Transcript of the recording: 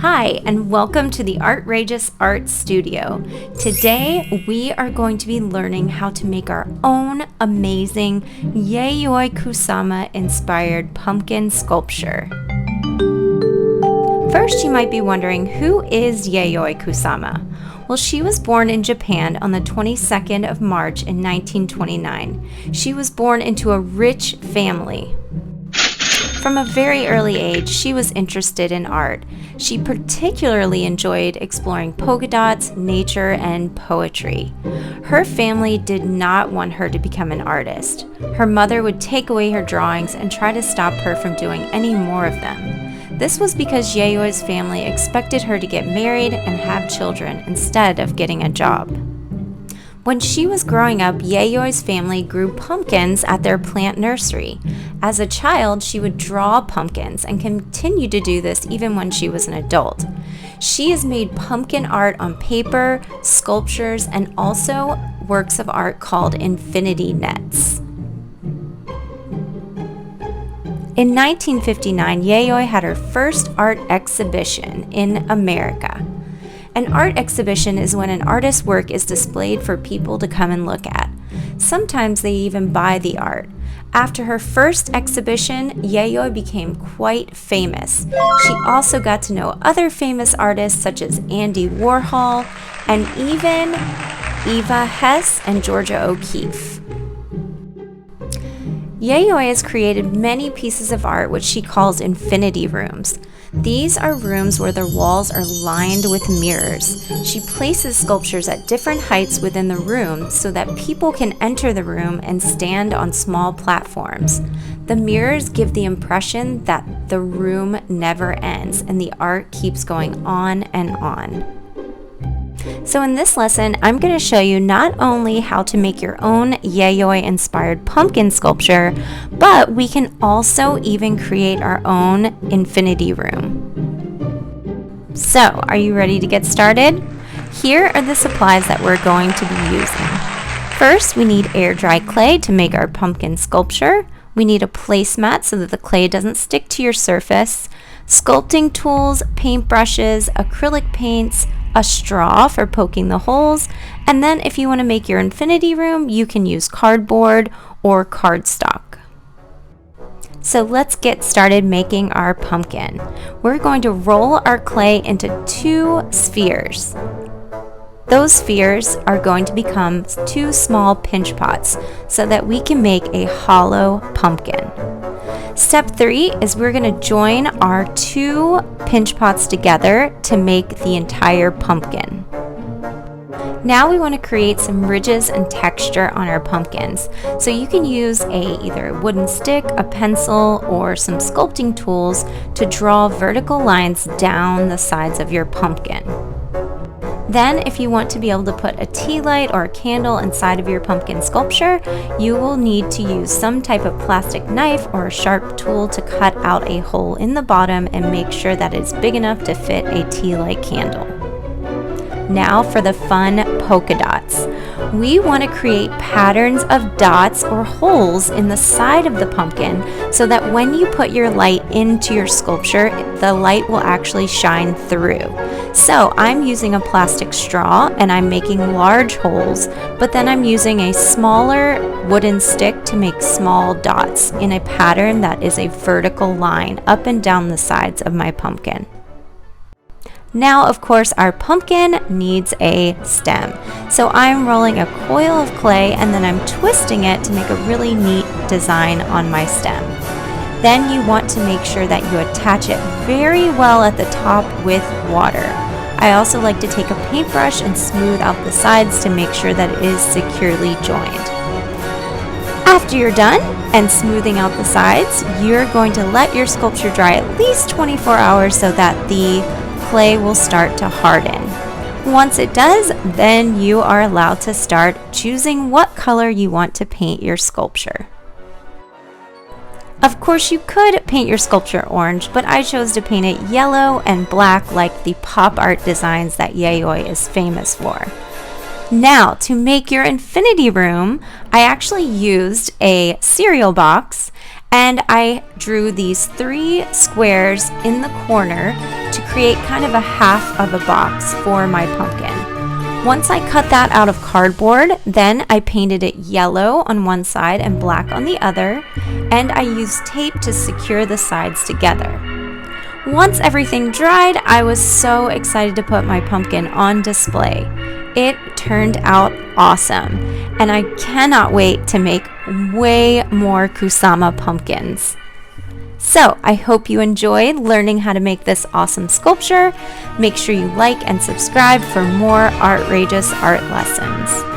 Hi, and welcome to the Artrageous Art Studio. Today, we are going to be learning how to make our own amazing Yayoi Kusama inspired pumpkin sculpture. First, you might be wondering, who is Yayoi Kusama? Well, she was born in Japan on the 22nd of March in 1929. She was born into a rich family. From a very early age, she was interested in art. She particularly enjoyed exploring polka dots, nature, and poetry. Her family did not want her to become an artist. Her mother would take away her drawings and try to stop her from doing any more of them. This was because Yayoi's family expected her to get married and have children instead of getting a job. When she was growing up, Yayoi's family grew pumpkins at their plant nursery. As a child, she would draw pumpkins and continued to do this even when she was an adult. She has made pumpkin art on paper, sculptures, and also works of art called infinity nets. In 1959, Yayoi had her first art exhibition in America. An art exhibition is when an artist's work is displayed for people to come and look at. Sometimes they even buy the art. After her first exhibition, Yayoi became quite famous. She also got to know other famous artists such as Andy Warhol and even Eva Hesse and Georgia O'Keeffe. Yayoi has created many pieces of art which she calls infinity rooms. These are rooms where the walls are lined with mirrors. She places sculptures at different heights within the room so that people can enter the room and stand on small platforms. The mirrors give the impression that the room never ends and the art keeps going on and on. So in this lesson, I'm going to show you not only how to make your own Yayoi-inspired pumpkin sculpture, but we can also even create our own infinity room. So, are you ready to get started? Here are the supplies that we're going to be using. First, we need air-dry clay to make our pumpkin sculpture. We need a placemat so that the clay doesn't stick to your surface, sculpting tools, paint brushes, acrylic paints, a straw for poking the holes, and then if you want to make your infinity room, you can use cardboard or cardstock. So let's get started making our pumpkin. We're going to roll our clay into 2 spheres. Those spheres are going to become 2 small pinch pots so that we can make a hollow pumpkin. Step 3 is we're going to join our 2 pinch pots together to make the entire pumpkin. Now we want to create some ridges and texture on our pumpkins. So you can use either a wooden stick, a pencil, or some sculpting tools to draw vertical lines down the sides of your pumpkin. Then, if you want to be able to put a tea light or a candle inside of your pumpkin sculpture, you will need to use some type of plastic knife or a sharp tool to cut out a hole in the bottom and make sure that it's big enough to fit a tea light candle. Now for the fun polka dots. We want to create patterns of dots or holes in the side of the pumpkin so that when you put your light into your sculpture, the light will actually shine through. So I'm using a plastic straw and I'm making large holes, but then I'm using a smaller wooden stick to make small dots in a pattern that is a vertical line up and down the sides of my pumpkin. Now, of course, our pumpkin needs a stem. So I'm rolling a coil of clay and then I'm twisting it to make a really neat design on my stem. Then you want to make sure that you attach it very well at the top with water. I also like to take a paintbrush and smooth out the sides to make sure that it is securely joined. After you're done and smoothing out the sides, you're going to let your sculpture dry at least 24 hours so that the clay will start to harden. Once it does, then you are allowed to start choosing what color you want to paint your sculpture. Of course, you could paint your sculpture orange, but I chose to paint it yellow and black like the pop art designs that Yayoi is famous for. Now, to make your infinity room, I actually used a cereal box and I drew these 3 squares in the corner to create create kind of a half of a box for my pumpkin. Once I cut that out of cardboard, then I painted it yellow on one side and black on the other, and I used tape to secure the sides together. Once everything dried, I was so excited to put my pumpkin on display. It turned out awesome, and I cannot wait to make way more Kusama pumpkins. So, I hope you enjoyed learning how to make this awesome sculpture. Make sure you like and subscribe for more artrageous art lessons.